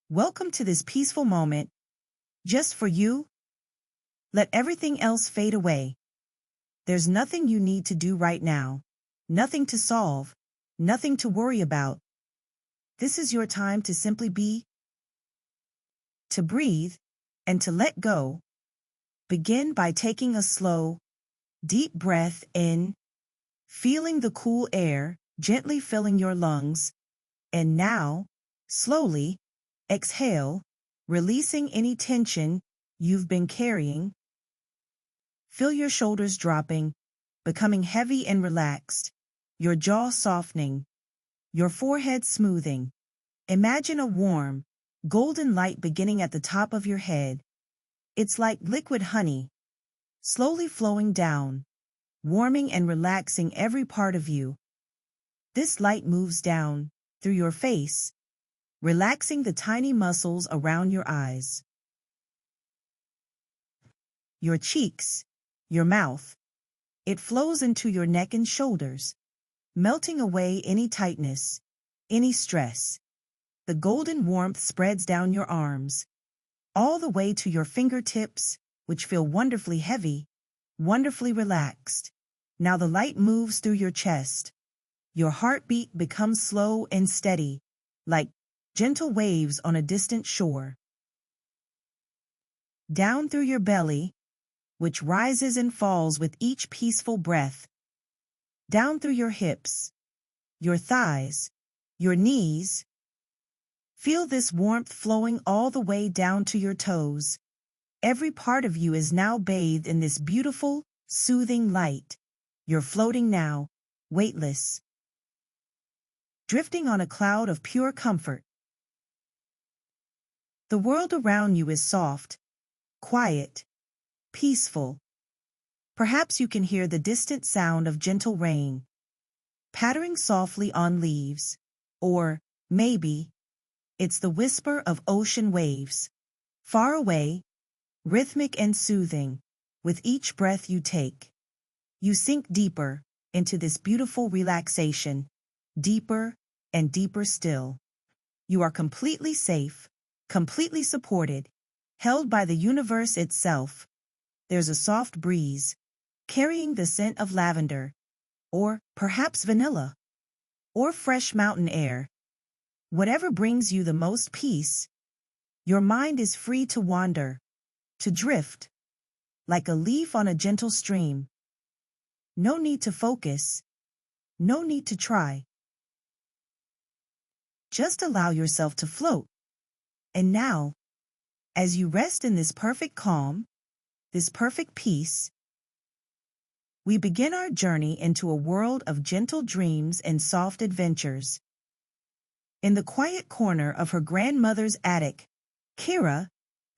Welcome to this peaceful moment, just for you. Let everything else fade away. There's nothing you need to do right now, nothing to solve, nothing to worry about. This is your time to simply be, to breathe, and to let go. Begin by taking a slow, deep breath in, feeling the cool air gently filling your lungs, and now, slowly, exhale, releasing any tension you've been carrying. Feel your shoulders dropping, becoming heavy and relaxed, your jaw softening, your forehead smoothing. Imagine a warm, golden light beginning at the top of your head. It's like liquid honey, slowly flowing down, warming and relaxing every part of you. This light moves down, through your face, relaxing the tiny muscles around your eyes, your cheeks, your mouth. It flows into your neck and shoulders, melting away any tightness, any stress. The golden warmth spreads down your arms, all the way to your fingertips, which feel wonderfully heavy, wonderfully relaxed. Now the light moves through your chest. Your heartbeat becomes slow and steady, like gentle waves on a distant shore. Down through your belly, which rises and falls with each peaceful breath. Down through your hips, your thighs, your knees. Feel this warmth flowing all the way down to your toes. Every part of you is now bathed in this beautiful, soothing light. You're floating now, weightless, drifting on a cloud of pure comfort. The world around you is soft, quiet, peaceful. Perhaps you can hear the distant sound of gentle rain, pattering softly on leaves, or, maybe, it's the whisper of ocean waves, far away, rhythmic and soothing. With each breath you take, you sink deeper into this beautiful relaxation, deeper and deeper still. You are completely safe, completely supported, held by the universe itself. There's a soft breeze, carrying the scent of lavender, or perhaps vanilla, or fresh mountain air. Whatever brings you the most peace, your mind is free to wander, to drift, like a leaf on a gentle stream. No need to focus, no need to try. Just allow yourself to float. And now, as you rest in this perfect calm, this perfect peace, we begin our journey into a world of gentle dreams and soft adventures. In the quiet corner of her grandmother's attic, Kira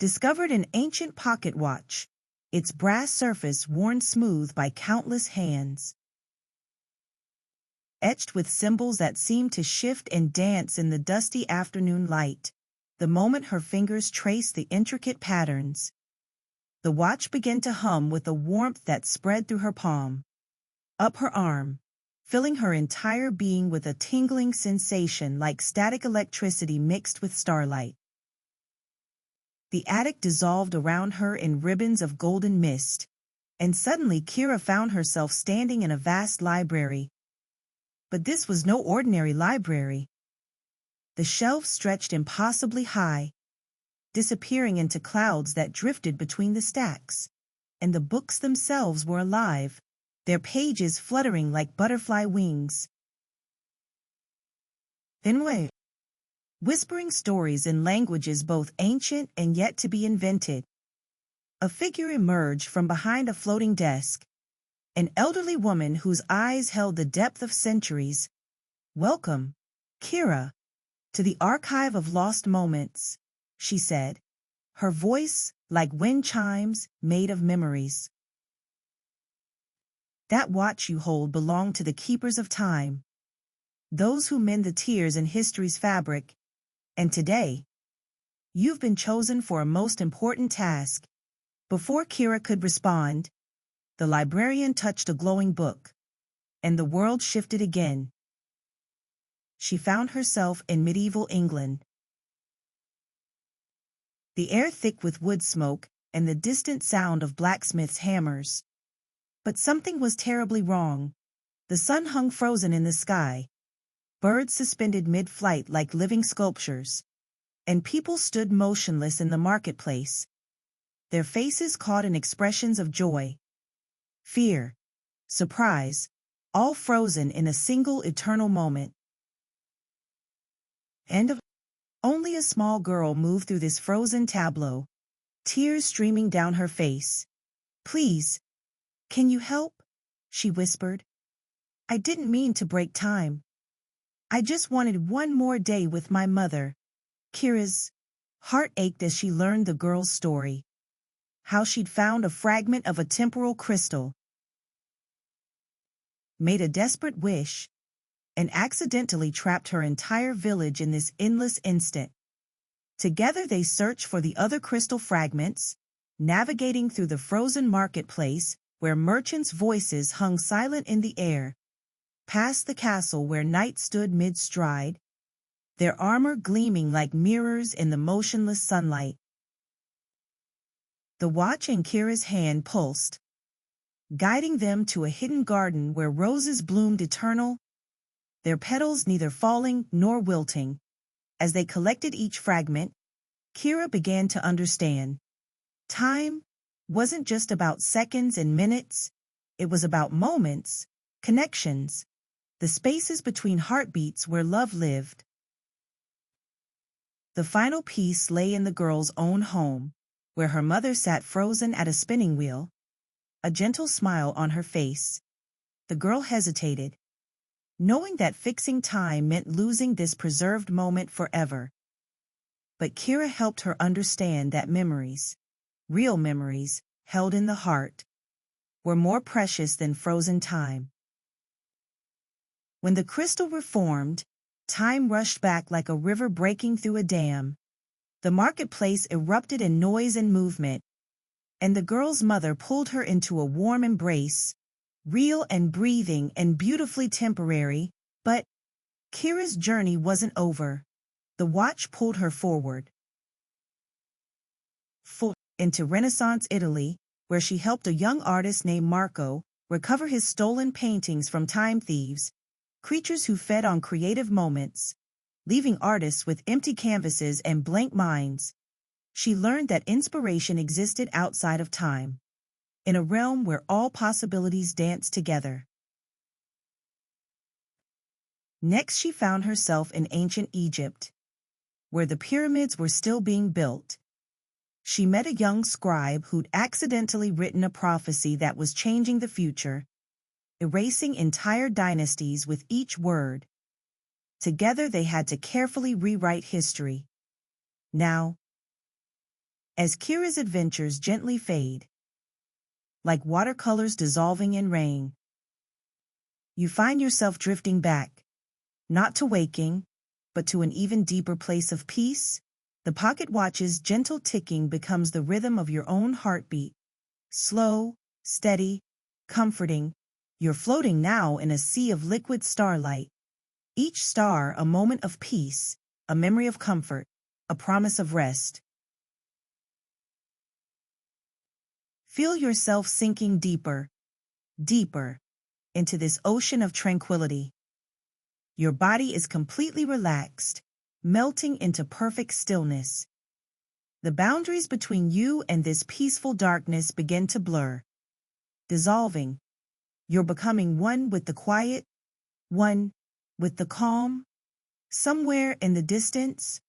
discovered an ancient pocket watch, its brass surface worn smooth by countless hands, etched with symbols that seemed to shift and dance in the dusty afternoon light. The moment her fingers traced the intricate patterns, the watch began to hum with a warmth that spread through her palm, up her arm, filling her entire being with a tingling sensation like static electricity mixed with starlight. The attic dissolved around her in ribbons of golden mist, and suddenly Kira found herself standing in a vast library. But this was no ordinary library. The shelves stretched impossibly high, disappearing into clouds that drifted between the stacks, and the books themselves were alive, their pages fluttering like butterfly wings. Then whispering stories in languages both ancient and yet to be invented. A figure emerged from behind a floating desk, an elderly woman whose eyes held the depth of centuries. "Welcome, Kira, to the archive of lost moments," she said, her voice like wind chimes made of memories. "That watch you hold belonged to the keepers of time, those who mend the tears in history's fabric, and today, you've been chosen for a most important task." Before Kira could respond, the librarian touched a glowing book, and the world shifted again. She found herself in medieval England, the air thick with wood smoke and the distant sound of blacksmiths' hammers. But something was terribly wrong. The sun hung frozen in the sky, birds suspended mid-flight like living sculptures, and people stood motionless in the marketplace, their faces caught in expressions of joy, fear, surprise, all frozen in a single eternal moment. And only a small girl moved through this frozen tableau, tears streaming down her face. "Please, can you help?" she whispered. "I didn't mean to break time. I just wanted one more day with my mother." Kira's heart ached as she learned the girl's story. How she'd found a fragment of a temporal crystal, made a desperate wish, and accidentally trapped her entire village in this endless instant. Together they searched for the other crystal fragments, navigating through the frozen marketplace where merchants' voices hung silent in the air, past the castle where knights stood mid-stride, their armor gleaming like mirrors in the motionless sunlight. The watch in Kira's hand pulsed, guiding them to a hidden garden where roses bloomed eternal, their petals neither falling nor wilting. As they collected each fragment, Kira began to understand. Time wasn't just about seconds and minutes, it was about moments, connections, the spaces between heartbeats where love lived. The final piece lay in the girl's own home, where her mother sat frozen at a spinning wheel, a gentle smile on her face. The girl hesitated, knowing that fixing time meant losing this preserved moment forever. But Kira helped her understand that memories, real memories, held in the heart, were more precious than frozen time. When the crystal reformed, time rushed back like a river breaking through a dam. The marketplace erupted in noise and movement, and the girl's mother pulled her into a warm embrace, real and breathing and beautifully temporary. But Kira's journey wasn't over. The watch pulled her forward, into Renaissance Italy, where she helped a young artist named Marco recover his stolen paintings from time thieves, creatures who fed on creative moments, leaving artists with empty canvases and blank minds. She learned that inspiration existed outside of time, in a realm where all possibilities danced together. Next, she found herself in ancient Egypt, where the pyramids were still being built. She met a young scribe who'd accidentally written a prophecy that was changing the future, erasing entire dynasties with each word. Together they had to carefully rewrite history. Now, as Kira's adventures gently fade, like watercolors dissolving in rain, you find yourself drifting back, not to waking, but to an even deeper place of peace. The pocket watch's gentle ticking becomes the rhythm of your own heartbeat. Slow, steady, comforting, you're floating now in a sea of liquid starlight. Each star a moment of peace, a memory of comfort, a promise of rest. Feel yourself sinking deeper, deeper, into this ocean of tranquility. Your body is completely relaxed, melting into perfect stillness. The boundaries between you and this peaceful darkness begin to blur. Dissolving, you're becoming one with the quiet, one with the calm. Somewhere in the distance,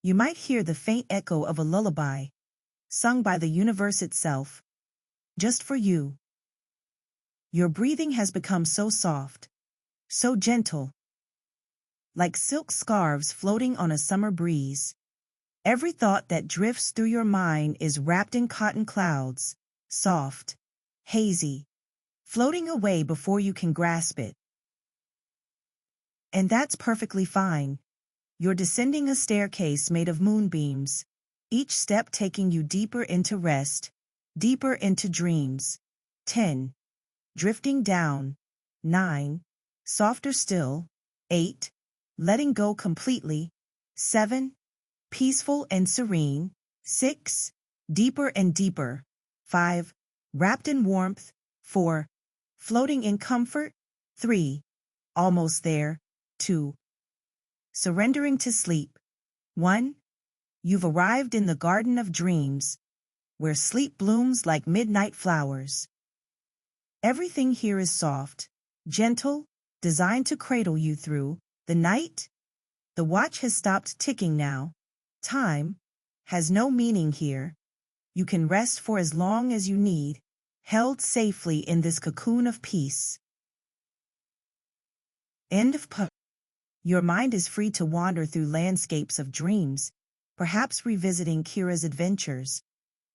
you might hear the faint echo of a lullaby, sung by the universe itself, just for you. Your breathing has become so soft, so gentle, like silk scarves floating on a summer breeze. Every thought that drifts through your mind is wrapped in cotton clouds, soft, hazy, floating away before you can grasp it. And that's perfectly fine. You're descending a staircase made of moonbeams, each step taking you deeper into rest, deeper into dreams. 10. Drifting down. 9. Softer still. 8. Letting go completely. 7. peaceful and serene. 6. Deeper and deeper. 5. Wrapped in warmth. 4. Floating in comfort. 3. Almost there. 2. Surrendering to sleep. 1. You've arrived in the garden of dreams, where sleep blooms like midnight flowers. Everything here is soft, gentle, designed to cradle you through the night. The watch has stopped ticking now. Time has no meaning here. You can rest for as long as you need, held safely in this cocoon of peace. End of poem. Your mind is free to wander through landscapes of dreams, perhaps revisiting Kira's adventures,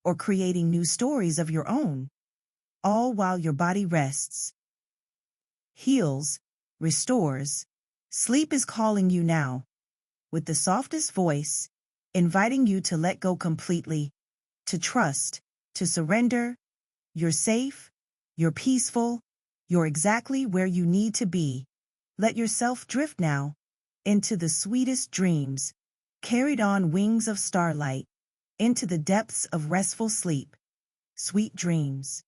or creating new stories of your own, all while your body rests, heals, restores. Sleep is calling you now, with the softest voice, inviting you to let go completely, to trust, to surrender. You're safe, you're peaceful, you're exactly where you need to be. Let yourself drift now into the sweetest dreams, carried on wings of starlight, into the depths of restful sleep. Sweet dreams.